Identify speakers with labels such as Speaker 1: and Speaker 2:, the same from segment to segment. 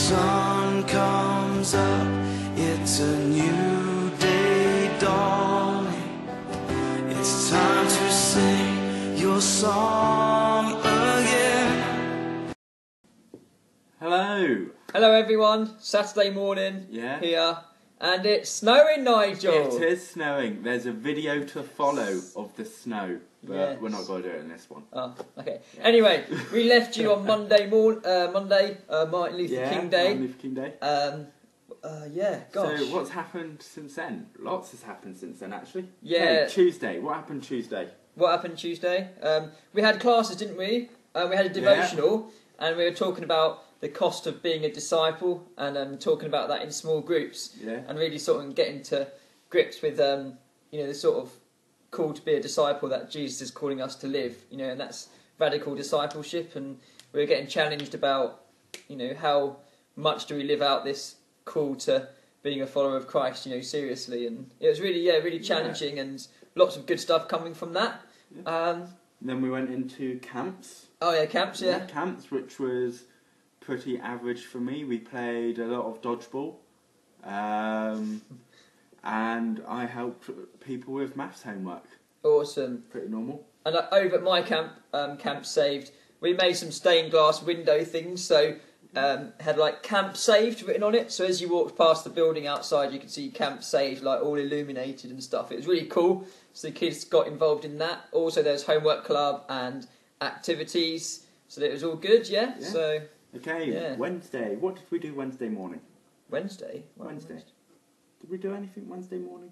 Speaker 1: sun comes up, it's a new day dawning. It's time to sing your song again.
Speaker 2: Hello.
Speaker 3: Hello everyone, Saturday morning here, and it's snowing, Nigel.
Speaker 2: It is snowing. There's a video to follow of the snow, but we're not going to do it in this one.
Speaker 3: Oh, okay. Anyway, we left you on Monday, Martin Luther King Day.
Speaker 2: Martin Luther King Day.
Speaker 3: Gosh.
Speaker 2: So what's happened since then? Lots has happened since then, actually.
Speaker 3: Yeah.
Speaker 2: Hey, Tuesday. What happened Tuesday?
Speaker 3: What happened Tuesday? We had classes, didn't we? We had a devotional, and we were talking about the cost of being a disciple, and talking about that in small groups, and really sort of getting to grips with the sort of call to be a disciple that Jesus is calling us to live, and that's radical discipleship. And we were getting challenged about how much do we live out this call to being a follower of Christ, seriously. And it was really challenging, and lots of good stuff coming from that.
Speaker 2: Then we went into camps.
Speaker 3: Oh yeah, camps. Yeah,
Speaker 2: camps, which was pretty average for me. We played a lot of dodgeball, and I helped people with maths homework.
Speaker 3: Awesome.
Speaker 2: Pretty normal. And
Speaker 3: over at my camp, Camp Saved, we made some stained glass window things, so had like Camp Saved written on it, so as you walked past the building outside you could see Camp Saved like all illuminated and stuff. It was really cool, so the kids got involved in that. Also there's homework club and activities, so that it was all good. So Wednesday. What did we do Wednesday morning?
Speaker 2: Wednesday. Did we do anything Wednesday morning?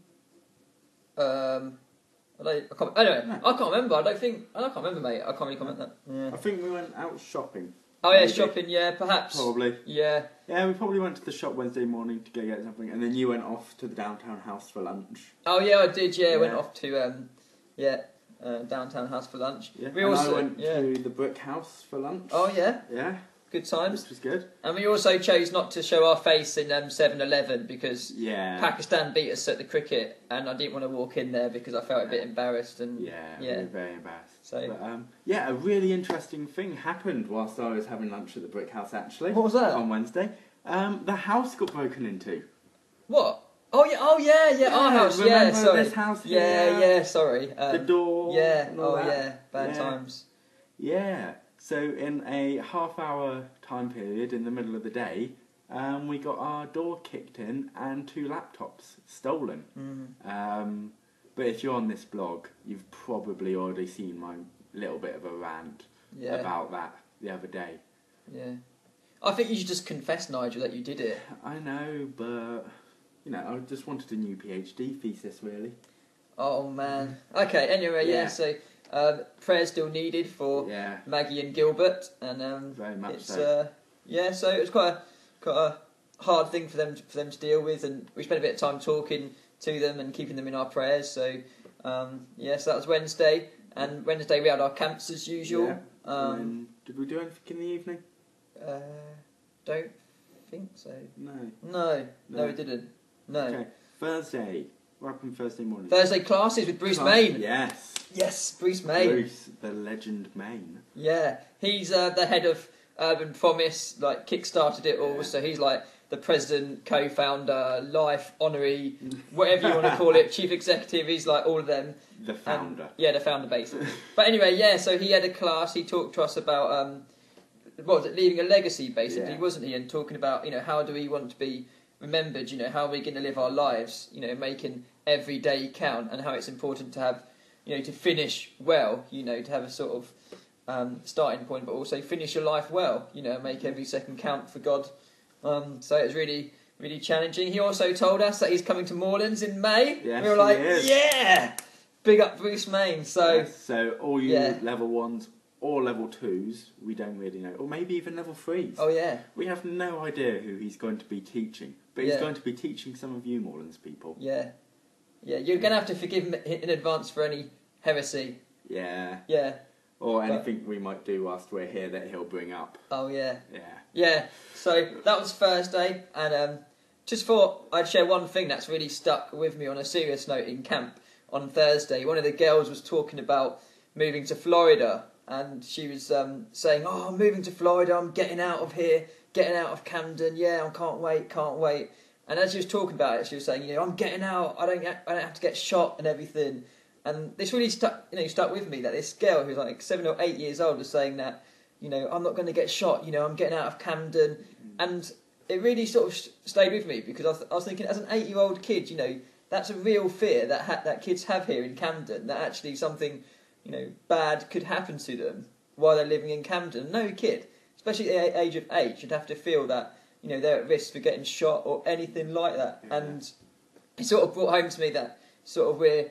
Speaker 3: I can't remember. I can't remember, mate. I can't really comment that. Yeah.
Speaker 2: I think we went out shopping.
Speaker 3: Oh yeah, shopping. Yeah, perhaps.
Speaker 2: Probably.
Speaker 3: Yeah.
Speaker 2: Yeah, we probably went to the shop Wednesday morning to go get something, and then you went off to the downtown house for lunch.
Speaker 3: Oh yeah, I did. Yeah, went off to downtown house for lunch.
Speaker 2: Yeah.
Speaker 3: We also
Speaker 2: I went to the brick house for lunch.
Speaker 3: Oh yeah.
Speaker 2: Yeah.
Speaker 3: Good times.
Speaker 2: Which was good.
Speaker 3: And we also chose not to show our face in 7-Eleven because Pakistan beat us at the cricket, and I didn't want to walk in there because I felt a bit embarrassed. And
Speaker 2: we were very embarrassed.
Speaker 3: So,
Speaker 2: but, a really interesting thing happened whilst I was having lunch at the brick house. Actually,
Speaker 3: what was that?
Speaker 2: On Wednesday, the house got broken into.
Speaker 3: What? Oh yeah, our house.
Speaker 2: Remember
Speaker 3: sorry.
Speaker 2: This house here?
Speaker 3: Yeah, sorry.
Speaker 2: The door.
Speaker 3: Yeah.
Speaker 2: Bad
Speaker 3: times.
Speaker 2: Yeah. So in a half-hour time period in the middle of the day, we got our door kicked in and 2 laptops stolen. But if you're on this blog, you've probably already seen my little bit of a rant about that the other day.
Speaker 3: Yeah. I think you should just confess, Nigel, that you did it.
Speaker 2: I know, but I just wanted a new PhD thesis, really.
Speaker 3: Oh man. Okay. Anyway, so. Prayers still needed for Maggie and Gilbert, and
Speaker 2: very much
Speaker 3: so. So it was quite a hard thing for them to deal with, and we spent a bit of time talking to them and keeping them in our prayers. So so that was Wednesday, and Wednesday we had our camps as usual.
Speaker 2: Did we do anything in the evening?
Speaker 3: Don't think so.
Speaker 2: No,
Speaker 3: we didn't. No.
Speaker 2: Okay, Thursday. What happened Thursday morning?
Speaker 3: Thursday classes with Bruce Main.
Speaker 2: Yes,
Speaker 3: Bruce Main.
Speaker 2: Bruce, the legend Main.
Speaker 3: Yeah, he's the head of Urban Promise, like kick-started it all, so he's like the president, co-founder, life honoree, whatever you want to call it, chief executive, he's like all of them.
Speaker 2: The founder.
Speaker 3: The founder basically. But anyway, so he had a class, he talked to us about, leaving a legacy basically, wasn't he, and talking about, how do we want to be remembered, how are we going to live our lives, making every day count, and how it's important to have, to finish well, to have a sort of starting point, but also finish your life well, make every second count for God. So it was really, really challenging. He also told us that he's coming to Moorlands in May.
Speaker 2: Yes,
Speaker 3: we were like,
Speaker 2: he is.
Speaker 3: yeah! Big up Bruce Main. So,
Speaker 2: so all you level 1s or level 2s, we don't really know. Or maybe even level 3s.
Speaker 3: Oh, yeah.
Speaker 2: We have no idea who he's going to be teaching. But he's going to be teaching some of you Moorlands people.
Speaker 3: Yeah. Yeah, you're going to have to forgive him in advance for any heresy.
Speaker 2: Yeah.
Speaker 3: Yeah.
Speaker 2: Or anything we might do whilst we're here that he'll bring up.
Speaker 3: Oh, yeah.
Speaker 2: Yeah.
Speaker 3: Yeah, so that was Thursday, and just thought I'd share one thing that's really stuck with me on a serious note in camp on Thursday. One of the girls was talking about moving to Florida, and she was saying, "Oh, I'm moving to Florida, I'm getting out of here, getting out of Camden. Yeah, I can't wait. And as she was talking about it, she was saying, I'm getting out. I don't have to get shot and everything. And this really stuck with me, that this girl who's like 7 or 8 years old was saying that, I'm not going to get shot. I'm getting out of Camden, and it really sort of stayed with me, because I was thinking, as an 8-year-old kid, that's a real fear that kids have here in Camden, that actually something, bad could happen to them while they're living in Camden. No kid, especially at the age of 8, should have to feel that, they're at risk for getting shot or anything like that. Yeah. And it sort of brought home to me that sort of we're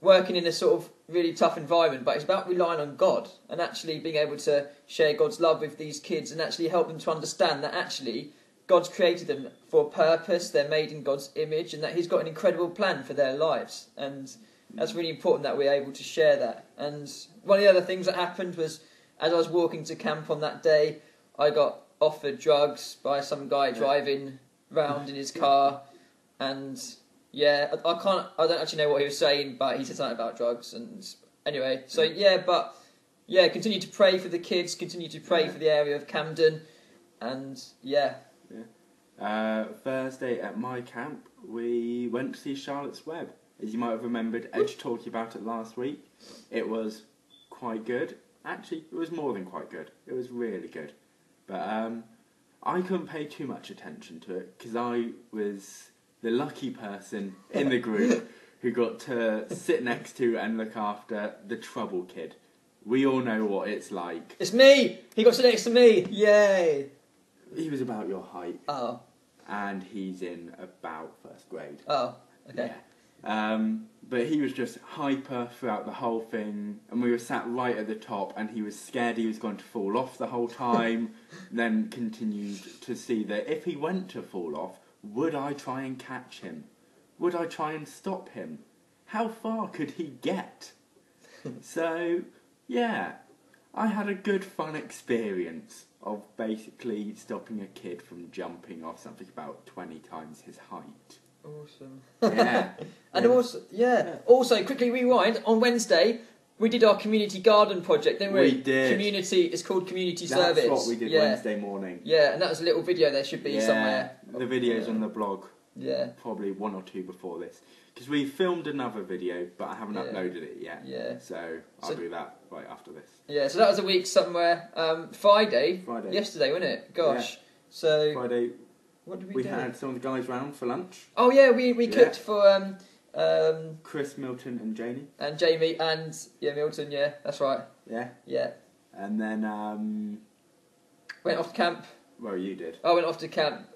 Speaker 3: working in a sort of really tough environment, but it's about relying on God and actually being able to share God's love with these kids and actually help them to understand that actually God's created them for a purpose, they're made in God's image, and that He's got an incredible plan for their lives. And that's really important that we're able to share that. And one of the other things that happened was, as I was walking to camp on that day, I got offered drugs by some guy driving round in his car, and yeah, I don't actually know what he was saying, but he said something about drugs. And anyway, so continue to pray for the kids, continue to pray for the area of Camden, and
Speaker 2: Thursday at my camp, we went to see Charlotte's Web. As you might have remembered, Edge talking about it last week. It was quite good. Actually, it was more than quite good. It was really good. But I couldn't pay too much attention to it, because I was the lucky person in the group who got to sit next to and look after the trouble kid. We all know what it's like.
Speaker 3: It's me! He got to sit next to me! Yay!
Speaker 2: He was about your height.
Speaker 3: Oh.
Speaker 2: And he's in about first grade.
Speaker 3: Oh, okay.
Speaker 2: Yeah. But he was just hyper throughout the whole thing, and we were sat right at the top, and he was scared he was going to fall off the whole time, then continued to see that if he went to fall off, would I try and catch him? Would I try and stop him? How far could he get? So, yeah, I had a good fun experience of basically stopping a kid from jumping off something about 20 times his height.
Speaker 3: Awesome.
Speaker 2: Yeah.
Speaker 3: And also, quickly rewind, on Wednesday, we did our community garden project, didn't we?
Speaker 2: We did.
Speaker 3: It's called community service.
Speaker 2: That's what we did Wednesday morning.
Speaker 3: Yeah, and that was a little video there should be somewhere.
Speaker 2: The video's on the blog.
Speaker 3: Yeah.
Speaker 2: Probably 1 or 2 before this. Because we filmed another video, but I haven't uploaded it yet.
Speaker 3: Yeah.
Speaker 2: So I'll do that right after this.
Speaker 3: Yeah, so that was a week somewhere. Friday. Yesterday, wasn't it? Gosh.
Speaker 2: Yeah.
Speaker 3: So
Speaker 2: Friday.
Speaker 3: What did
Speaker 2: we
Speaker 3: do?
Speaker 2: We had some of the guys round for lunch.
Speaker 3: Oh yeah, we cooked for
Speaker 2: Chris, Milton and Jamie.
Speaker 3: And Jamie and Milton, yeah, that's right.
Speaker 2: Yeah.
Speaker 3: Yeah.
Speaker 2: And then
Speaker 3: went off to camp.
Speaker 2: Well, you did.
Speaker 3: I went off to camp.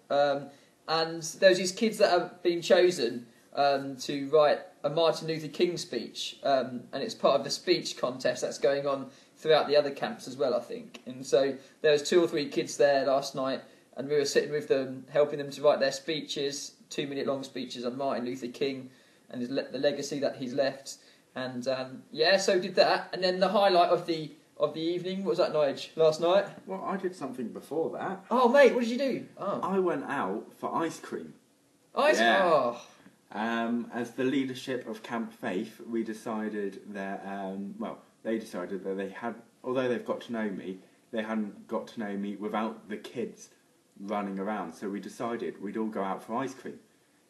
Speaker 3: And there was these kids that have been chosen to write a Martin Luther King speech, and it's part of the speech contest that's going on throughout the other camps as well, I think. And so there was 2 or 3 kids there last night, and we were sitting with them, helping them to write their speeches, 2-minute long speeches on Martin Luther King and the legacy that he's left. And so did that. And then the highlight of the evening, what was that, Nige, last night?
Speaker 2: Well, I did something before that.
Speaker 3: Oh, mate, what did you do? Oh.
Speaker 2: I went out for ice cream.
Speaker 3: Ice cream?
Speaker 2: Yeah. Oh. As the leadership of Camp Faith, we decided that, they decided that they had, although they've got to know me, they hadn't got to know me without the kids running around. So we decided we'd all go out for ice cream.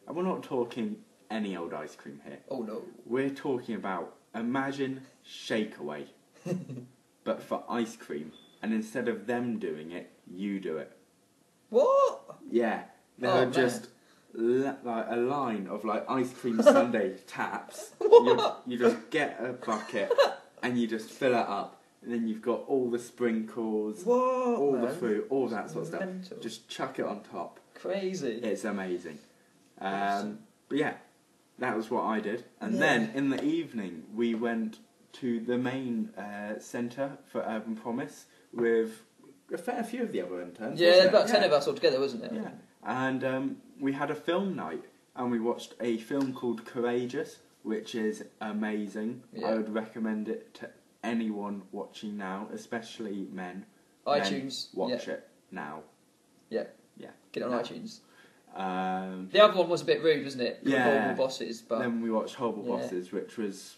Speaker 2: And we're not talking any old ice cream here.
Speaker 3: Oh, no.
Speaker 2: We're talking about, imagine Shakeaway, but for ice cream. And instead of them doing it, you do it.
Speaker 3: What?
Speaker 2: Yeah. There are just like a line of like ice cream sundae taps. You just get a bucket and you just fill it up. And then you've got all the sprinkles, the fruit, all that sort of stuff. Just chuck it on top.
Speaker 3: Crazy.
Speaker 2: It's amazing. But yeah, that was what I did. And then in the evening, we went to the main centre for Urban Promise with a fair few of the other interns.
Speaker 3: Yeah, about 10 of us all together, wasn't it?
Speaker 2: Yeah. And we had a film night, and we watched a film called Courageous, which is amazing. Yeah. I would recommend it to anyone watching now, especially men.
Speaker 3: iTunes.
Speaker 2: Watch it now.
Speaker 3: Yeah.
Speaker 2: Yeah.
Speaker 3: Get it on iTunes.
Speaker 2: The
Speaker 3: other one was a bit rude, wasn't it?
Speaker 2: Yeah.
Speaker 3: Horrible Bosses. But
Speaker 2: then we watched Horrible Bosses, which was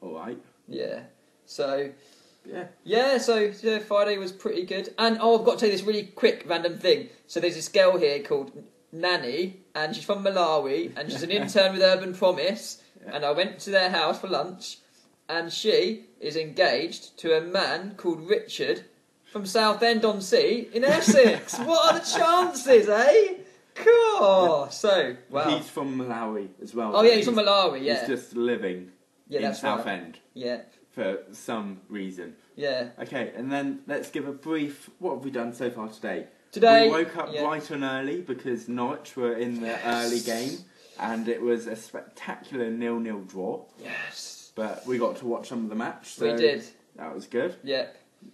Speaker 2: alright.
Speaker 3: Yeah. So, Yeah, so Friday was pretty good. And I've got to tell you this really quick random thing. So there's this girl here called Nanny, and she's from Malawi, and she's an intern with Urban Promise. And I went to their house for lunch, and she is engaged to a man called Richard from Southend-on-Sea in Essex. What are the chances, eh? Cool. So, wow.
Speaker 2: He's from Malawi as well.
Speaker 3: Oh, yeah, he's from Malawi, yeah.
Speaker 2: He's just living in Southend.
Speaker 3: Yeah.
Speaker 2: For some reason.
Speaker 3: Yeah.
Speaker 2: Okay, and then let's give a brief... What have we done so far today?
Speaker 3: Today...
Speaker 2: We woke up bright and early because Norwich were in the early game, and it was a spectacular 0-0 draw.
Speaker 3: Yes.
Speaker 2: But we got to watch some of the match. So
Speaker 3: we did.
Speaker 2: That was good.
Speaker 3: Yeah.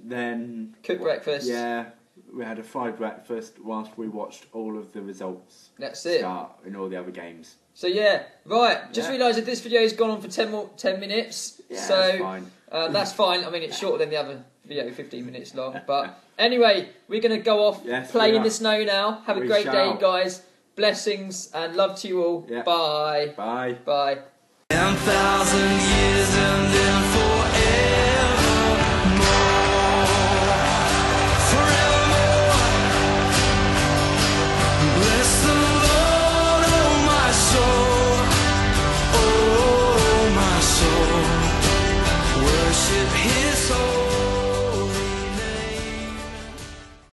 Speaker 2: Then...
Speaker 3: Cooked breakfast.
Speaker 2: Yeah. We had a fried breakfast whilst we watched all of the results.
Speaker 3: That's it.
Speaker 2: Start in all the other games.
Speaker 3: So yeah, right. Just realised that this video has gone on for 10 minutes.
Speaker 2: Yeah,
Speaker 3: so
Speaker 2: that's fine.
Speaker 3: That's fine. I mean, it's shorter than the other video, 15 minutes long. But anyway, we're going to go off, play in the snow now. Have a great day, guys. Blessings and love to you all.
Speaker 2: Yeah.
Speaker 3: Bye.
Speaker 2: Bye.
Speaker 3: Bye.
Speaker 1: 10,000 years.